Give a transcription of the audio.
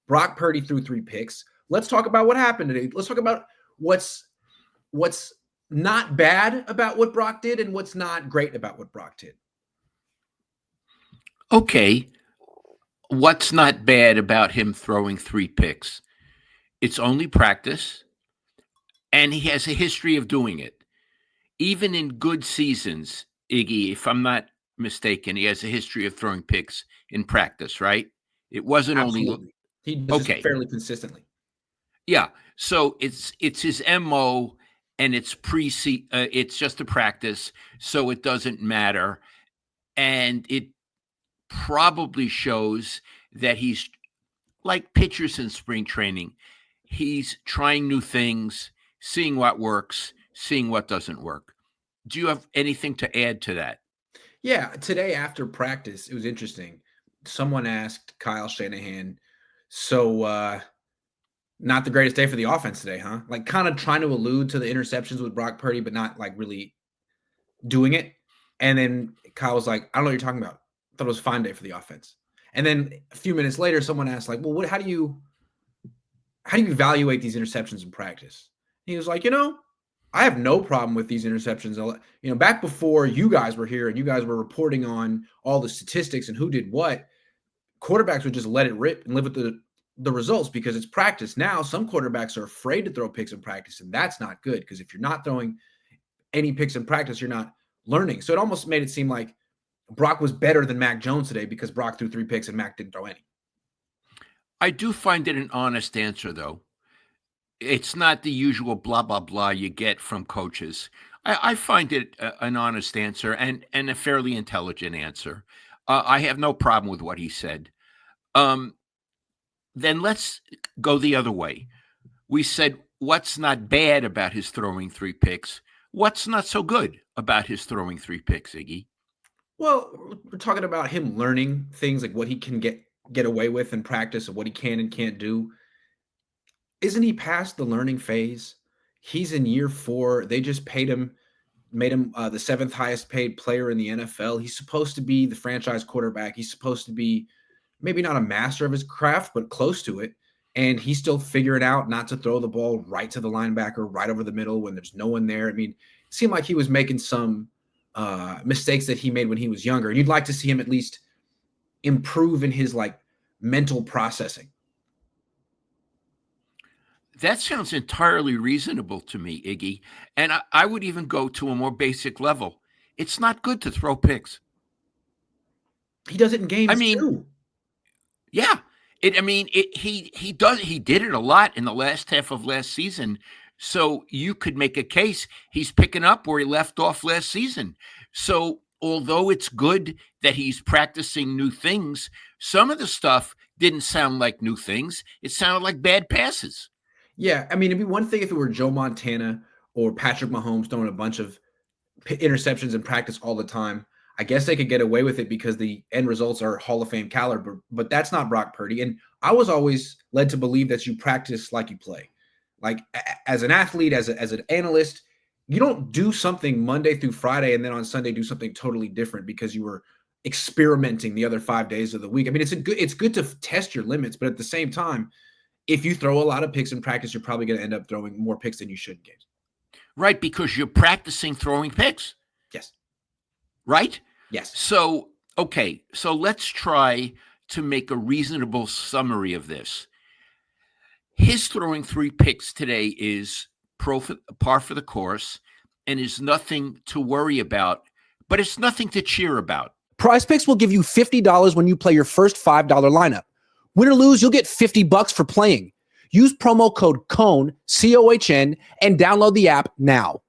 Brock Purdy threw 3 picks. Let's talk about what happened today. Let's talk about what's not bad about what Brock did and what's not great about what Brock did. Okay. What's not bad about him throwing 3 picks? It's only practice, and he has a history of doing it. Even in good seasons, Iggy, if I'm not mistaken, he has a history of throwing picks in practice, right? It wasn't Absolutely. He does this fairly consistently. Yeah. So it's his MO, and it's it's just a practice, so it doesn't matter. And it probably shows that he's like pitchers in spring training. He's trying new things, seeing what works, seeing what doesn't work. Do you have anything to add to that? Yeah, today after practice, it was interesting. Someone asked Kyle Shanahan, so not the greatest day for the offense today, huh? Like kind of trying to allude to the interceptions with Brock Purdy, but not like really doing it. And then Kyle was like, I don't know what you're talking about. I thought it was a fine day for the offense. And then a few minutes later, someone asked, like, well, how do you evaluate these interceptions in practice? And he was like, I have no problem with these interceptions. Back before you guys were here and you guys were reporting on all the statistics and who did what, quarterbacks would just let it rip and live with the results because it's practice. Now, some quarterbacks are afraid to throw picks in practice, and that's not good because if you're not throwing any picks in practice, you're not learning. So it almost made it seem like Brock was better than Mac Jones today because Brock threw 3 picks and Mac didn't throw any. I do find it an honest answer, though. It's not the usual blah, blah, blah you get from coaches. I find it an honest answer and a fairly intelligent answer. I have no problem with what he said. Then let's go the other way. We said, what's not bad about his throwing 3 picks? What's not so good about his throwing 3 picks, Iggy? Well, we're talking about him learning things like what he can get away with in practice and what he can and can't do. Isn't he past the learning phase? He's in year 4. They just made him the 7th highest paid player in the NFL. He's supposed to be the franchise quarterback. He's supposed to be maybe not a master of his craft, but close to it. And he's still figuring out not to throw the ball right to the linebacker, right over the middle when there's no one there. I mean, it seemed like he was making some mistakes that he made when he was younger. And you'd like to see him at least improve in his like mental processing. That sounds entirely reasonable to me, Iggy. And I would even go to a more basic level. It's not good to throw picks. He does it in games too. Yeah. He did it a lot in the last half of last season. So you could make a case he's picking up where he left off last season. So although it's good that he's practicing new things, some of the stuff didn't sound like new things. It sounded like bad passes. Yeah, I mean, it'd be one thing if it were Joe Montana or Patrick Mahomes throwing a bunch of interceptions in practice all the time. I guess they could get away with it because the end results are Hall of Fame caliber, but that's not Brock Purdy. And I was always led to believe that you practice like you play. Like as an athlete, as an analyst, you don't do something Monday through Friday and then on Sunday do something totally different because you were experimenting the other 5 days of the week. I mean, it's good to test your limits, but at the same time, if you throw a lot of picks in practice, you're probably going to end up throwing more picks than you should in games. Right, because you're practicing throwing picks. Yes. Right? Yes. So, okay, so let's try to make a reasonable summary of this. His throwing 3 picks today is par for the course and is nothing to worry about, but it's nothing to cheer about. PrizePicks will give you $50 when you play your first $5 lineup. Win or lose, you'll get $50 for playing. Use promo code COHN, COHN, and download the app now.